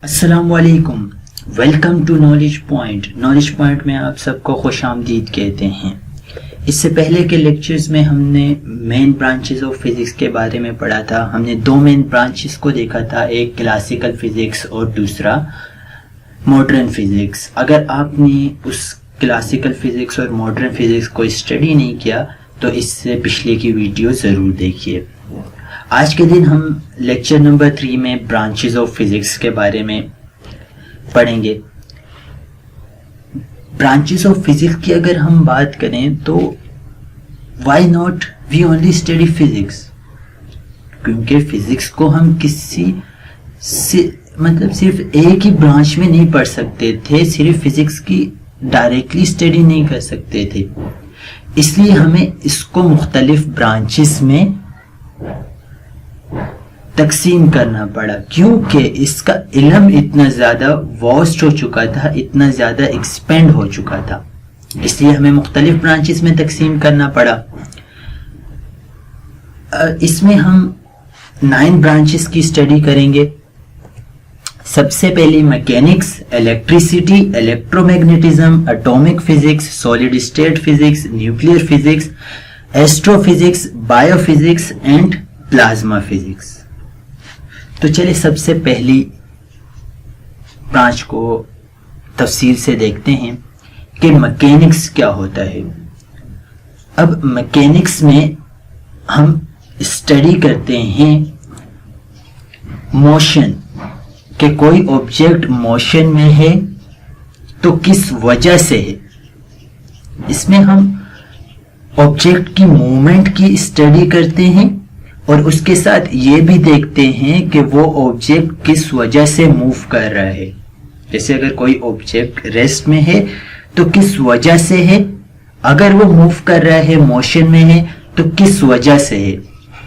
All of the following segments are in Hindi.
अस्सलाम वालेकुम। Welcome to knowledge point. Knowledge point में आप सबको खुश आमदीद कहते हैं। इससे पहले के लेक्चर्स में हमने मेन ब्रांचेस ऑफ फिज़िक्स के बारे में पढ़ा था। हमने दो मेन ब्रांचेस को देखा था, एक क्लासिकल फिज़िक्स और दूसरा मॉडर्न फिज़िक्स। अगर आपने उस क्लासिकल फिज़िक्स और मॉडर्न फिज़िक्स को स्टडी नहीं किया तो इससे पिछले की वीडियो ज़रूर देखिए। आज के दिन हम लेक्चर नंबर 3 में ब्रांचेस ऑफ फिजिक्स के बारे में पढ़ेंगे। ब्रांचेस ऑफ फिजिक्स की अगर हम बात करें तो why not we only study physics, क्योंकि फिजिक्स को हम किसी से सिर्फ एक ही ब्रांच में नहीं पढ़ सकते थे, सिर्फ फिजिक्स की डायरेक्टली स्टडी नहीं कर सकते थे। इसलिए हमें इसको मुख्तलिफ ब्रांचेस में तकसीम करना पड़ा, क्योंकि इसका इल्म इतना ज़्यादा वास्ट हो चुका था, इतना ज़्यादा एक्सपेंड हो चुका था, इसलिए हमें मुख्तलिफ ब्रांचेस में तकसीम करना पड़ा। इसमें हम 9 ब्रांचेस की स्टडी करेंगे। सबसे पहले mechanics, electricity, electromagnetism, atomic physics, solid state physics, nuclear physics, astrophysics, biophysics and plasma physics. तो चलिए सबसे पहली ब्रांच को तफसील से देखते हैं कि मैकेनिक्स क्या होता है। अब मैकेनिक्स में हम स्टडी करते हैं मोशन, कि कोई ऑब्जेक्ट मोशन में है तो किस वजह से है। इसमें हम ऑब्जेक्ट की मूवमेंट की स्टडी करते हैं और उसके साथ ये भी देखते हैं कि वो ऑब्जेक्ट किस वजह से मूव कर रहा है। जैसे अगर कोई ऑब्जेक्ट रेस्ट में है तो किस वजह से है, अगर वो मूव कर रहा है, मोशन में है तो किस वजह से है।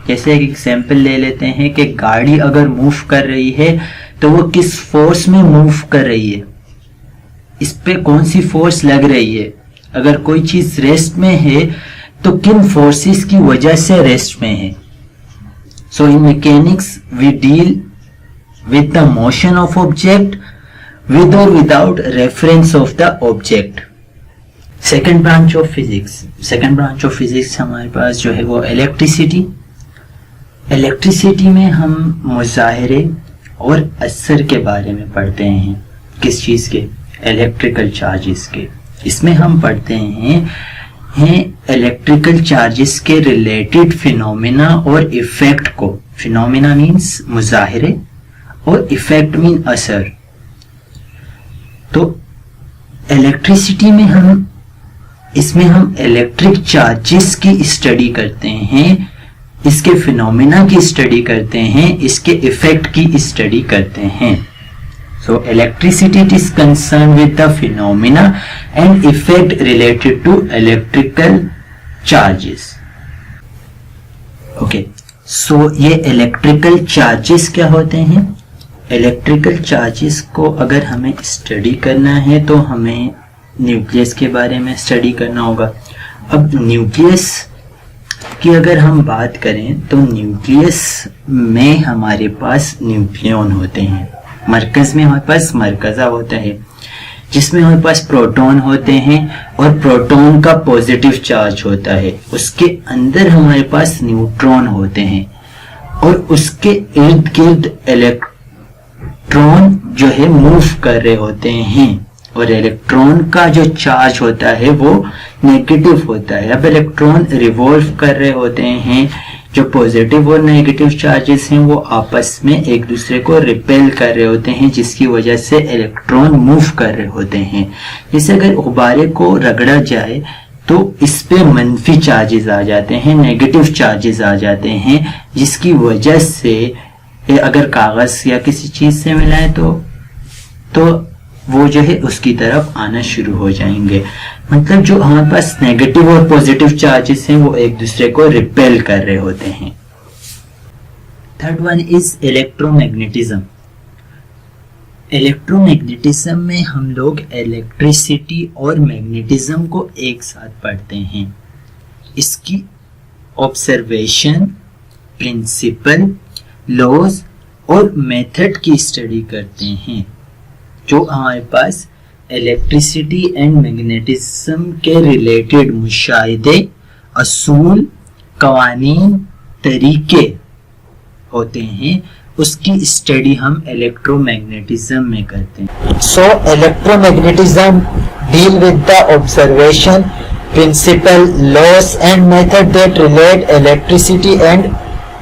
जैसे एक एग्जांपल ले लेते हैं कि गाड़ी अगर मूव कर रही है तो वो किस फोर्स में मूव कर रही है, इस पे कौन सी फोर्स लग रही है। अगर कोई चीज रेस्ट में है तो किन फोर्सेस की वजह से रेस्ट में है। So in mechanics we deal with the motion of object with or without reference of the object. Second branch of physics. Second branch of physics हमारे पास जो है वो इलेक्ट्रिसिटी। इलेक्ट्रिसिटी में हम मुजाहिरे और असर के बारे में पढ़ते हैं। किस चीज के? इलेक्ट्रिकल चार्जेस के। इसमें हम पढ़ते हैं इलेक्ट्रिकल चार्जेस के रिलेटेड फिनोमेना और इफेक्ट को। फिनोमेना मीन्स मुजाहिरे और इफेक्ट मीन असर। तो इलेक्ट्रिसिटी में हम इलेक्ट्रिक चार्जेस की स्टडी करते हैं, इसके फिनोमेना की स्टडी करते हैं, इसके इफेक्ट की स्टडी करते हैं। So electricity is concerned with the phenomena and effect related to electrical charges. Okay, so ये electrical charges क्या होते हैं? Electrical charges को अगर हमें स्टडी करना है तो हमें न्यूक्लियस के बारे में स्टडी करना होगा। अब न्यूक्लियस की अगर हम बात करें तो न्यूक्लियस में हमारे पास न्यूक्लियन होते हैं। मरकज में हमारे पास मरकज़ा होता है जिसमें हमारे पास प्रोटॉन होते हैं और प्रोटॉन का पॉजिटिव चार्ज होता है। उसके अंदर हमारे पास न्यूट्रॉन होते हैं और उसके इर्द गिर्द इलेक्ट्रॉन जो है मूव कर रहे होते हैं और इलेक्ट्रॉन का जो चार्ज होता है वो नेगेटिव होता है। अब इलेक्ट्रॉन रिवॉल्व कर रहे होते हैं, जो पॉजिटिव और नेगेटिव चार्जेस हैं वो आपस में एक दूसरे को रिपेल कर रहे होते हैं, जिसकी वजह से इलेक्ट्रॉन मूव कर रहे होते हैं। जैसे अगर गुब्बारे को रगड़ा जाए तो इस पे मंफी चार्जेस आ जाते हैं, नेगेटिव चार्जेस आ जाते हैं, जिसकी वजह से अगर कागज या किसी चीज से मिलाए तो वो जो है उसकी तरफ आना शुरू हो जाएंगे। मतलब जो हमारे पास नेगेटिव और पॉजिटिव चार्जेस हैं वो एक दूसरे को रिपेल कर रहे होते हैं। Third one is electromagnetism. Electromagnetism में हम लोग इलेक्ट्रिसिटी और मैग्नेटिज्म को एक साथ पढ़ते हैं। इसकी ऑब्जर्वेशन, प्रिंसिपल, लॉज और मेथड की स्टडी करते हैं, जो हमारे पास इलेक्ट्रिसिटी एंड मैग्नेटिज्म के रिलेटेड मुशाहिदे, असूल, कवानीन, तरीके होते हैं, उसकी स्टडी हम इलेक्ट्रोमैग्नेटिज्म में करते हैं। So electromagnetism deal with the observation, principle, laws and method that relate electricity and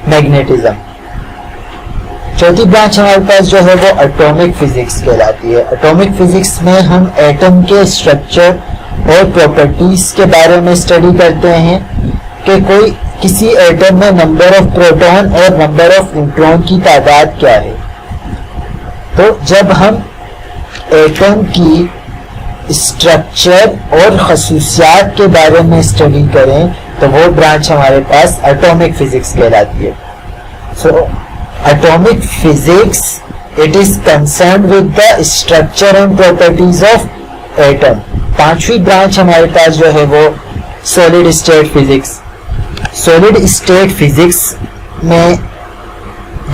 magnetism. चौथी ब्रांच हमारे पास जो है वो एटॉमिक फिजिक्स कहलाती है। एटॉमिक फिजिक्स में हम एटम के स्ट्रक्चर और प्रॉपर्टीज के बारे में स्टडी करते हैं कि कोई किसी एटम में नंबर ऑफ प्रोटॉन और नंबर ऑफ न्यूट्रॉन की तादाद क्या है। तो जब हम एटम की स्ट्रक्चर और खसूसियात के बारे में स्टडी करें तो वो ब्रांच हमारे पास एटॉमिक फिजिक्स कहलाती है। So atomic physics it is concern with the structure and properties of atom. पांचवी ब्रांच हमारे पास जो है वो solid state physics. Solid state physics में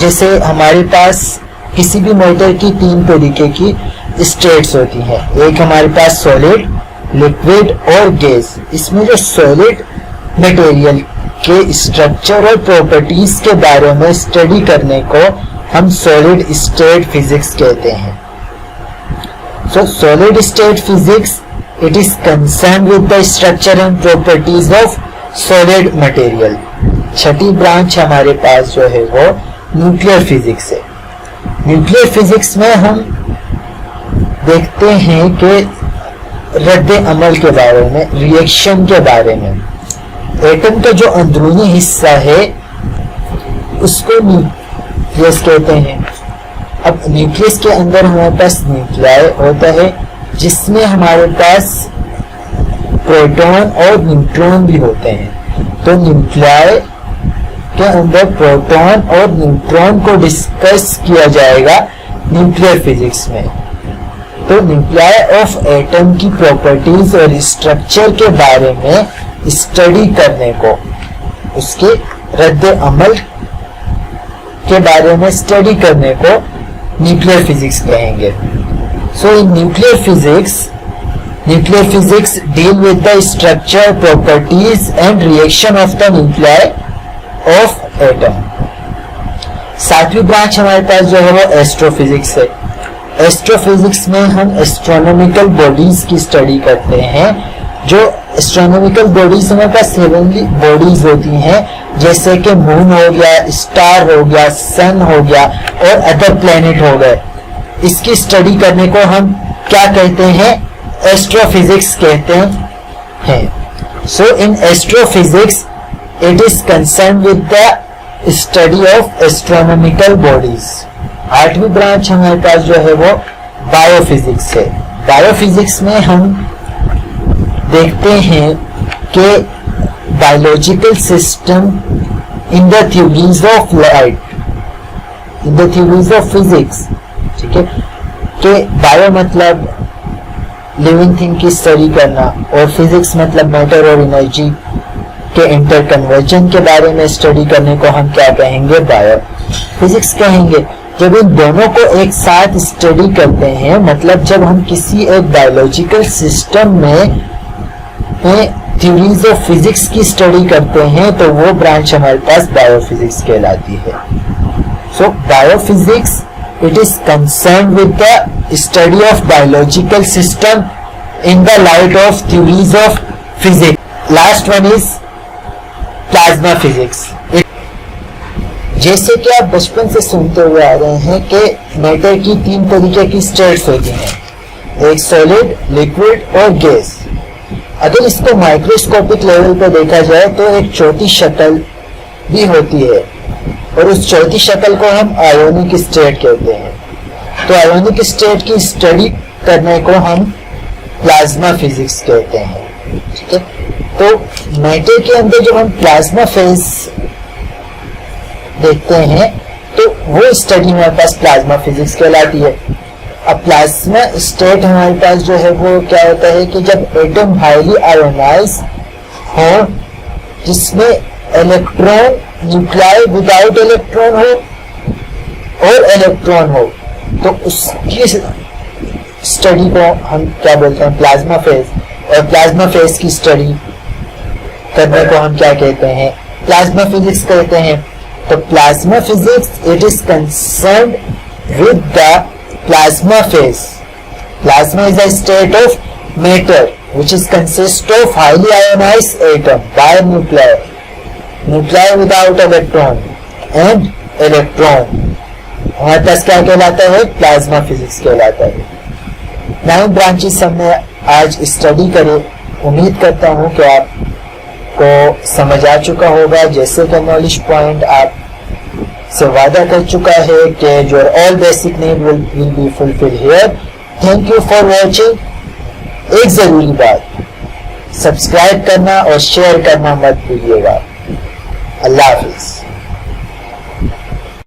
जैसे हमारे पास किसी भी मैटर की तीन तरीके की स्टेट्स होती हैं, एक हमारे पास सॉलिड, लिक्विड और गैस। इसमें जो सॉलिड मटेरियल के स्ट्रक्चर और प्रॉपर्टीज के बारे में स्टडी करने को हम सॉलिड स्टेट फिजिक्स कहते हैं। सो solid state physics it is concern with the structure and properties of solid material. Chhathi branch हमारे पास जो है वो न्यूक्लियर फिजिक्स है। न्यूक्लियर फिजिक्स में हम देखते हैं कि रद्द अमल के बारे में, रिएक्शन के बारे में। एटम का जो अंदरूनी हिस्सा है उसको न्यूक्लियस कहते हैं। अब न्यूक्लियस के अंदर हमारे पास न्यूक्लियाई होता है जिसमें हमारे पास प्रोटॉन और न्यूट्रॉन भी होते हैं। तो न्यूक्लियाई के अंदर प्रोटॉन और न्यूट्रॉन को डिस्कस किया जाएगा न्यूक्लियर फिजिक्स में। तो न्यूक्लियाई ऑफ एटम की प्रॉपर्टीज और स्ट्रक्चर के बारे में स्टडी करने को, उसके रद्द अमल के बारे में स्टडी करने को न्यूक्लियर फिजिक्स कहेंगे। So in nuclear physics deal with the structure, properties and reaction of the nuclei of atom। सातवीं ब्रांच हमारे पास जो है वो एस्ट्रोफिजिक्स है। एस्ट्रोफिजिक्स में हम एस्ट्रोनॉमिकल बॉडीज की स्टडी करते हैं। जो एस्ट्रोनॉमिकल बॉडीज हमारे पास हेवनली बॉडीज होती हैं, जैसे कि मून हो गया, स्टार हो गया, सन हो गया और अदर प्लेनेट हो गए। इसकी स्टडी करने को हम क्या कहते हैं? एस्ट्रोफिजिक्स कहते हैं। So in astrophysics it is concern with the study of astronomical bodies. आठवीं ब्रांच हमारे पास जो है वो बायोफिजिक्स है। बायोफिजिक्स में हम देखते हैं कि biological system in the theories of light, in the theories of physics, ठीक है, कि बायो मतलब लिविंग थिंग की स्टडी करना और फिजिक्स मतलब मैटर और एनर्जी के इंटर कन्वर्जन के बारे में स्टडी करने को हम क्या कहेंगे? बायो फिजिक्स कहेंगे। जब इन दोनों को एक साथ स्टडी करते हैं, मतलब जब हम किसी एक बायोलॉजिकल सिस्टम में थ्योरीज ऑफ फिजिक्स की स्टडी करते हैं तो वो ब्रांच हमारे पास बायोफिजिक्स कहलाती है। सो biophysics it is concerned with the study of biological system in the light of theories of physics. Last one is plasma physics. जैसे कि आप बचपन से सुनते हुए आ रहे हैं कि मैटर की तीन तरीके की स्टेट्स होती हैं, एक सॉलिड, लिक्विड और गैस। अगर इसको माइक्रोस्कोपिक लेवल पर देखा जाए तो एक चौथी शक्ल भी होती है और उस चौथी शक्ल को हम आयोनिक स्टेट कहते हैं। तो आयोनिक स्टेट की स्टडी करने को हम प्लाज्मा फिजिक्स कहते हैं, ठीक है। तो मैटर के अंदर जब हम प्लाज्मा फेज देखते हैं तो वो स्टडी हमारे पास प्लाज्मा फिजिक्स कहलाती है। अब प्लाज्मा स्टेट हमारे पास जो है वो क्या होता है कि जब एटम हाईली आयोनाइज हो, जिसमें इलेक्ट्रॉन न्यूक्लियाई विदाउट इलेक्ट्रॉन हो और इलेक्ट्रॉन हो तो उसकी स्टडी को हम क्या बोलते हैं, प्लाज्मा फेज। और प्लाज्मा फेज की स्टडी करने को हम क्या कहते हैं, प्लाज्मा फिजिक्स कहते हैं। तो plasma physics it is concerned with the plasma phase. Plasma is a state of matter which is consist of highly ionized atom binuclei, nuclei without electron and electron। हमारे पास क्या कहलाता है, प्लाज्मा फिजिक्स कहलाता है। 9 ब्रांचेस हमने आज स्टडी करे। उम्मीद करता हूँ कि आपको समझ आ चुका होगा, जैसे कि नॉलेज पॉइंट आप से वादा कर चुका है कि your all basic need will be fulfil here. Thank you for watching. एक जरूरी बात, सब्सक्राइब करना और शेयर करना मत भूलिएगा। अल्लाह हाफिज।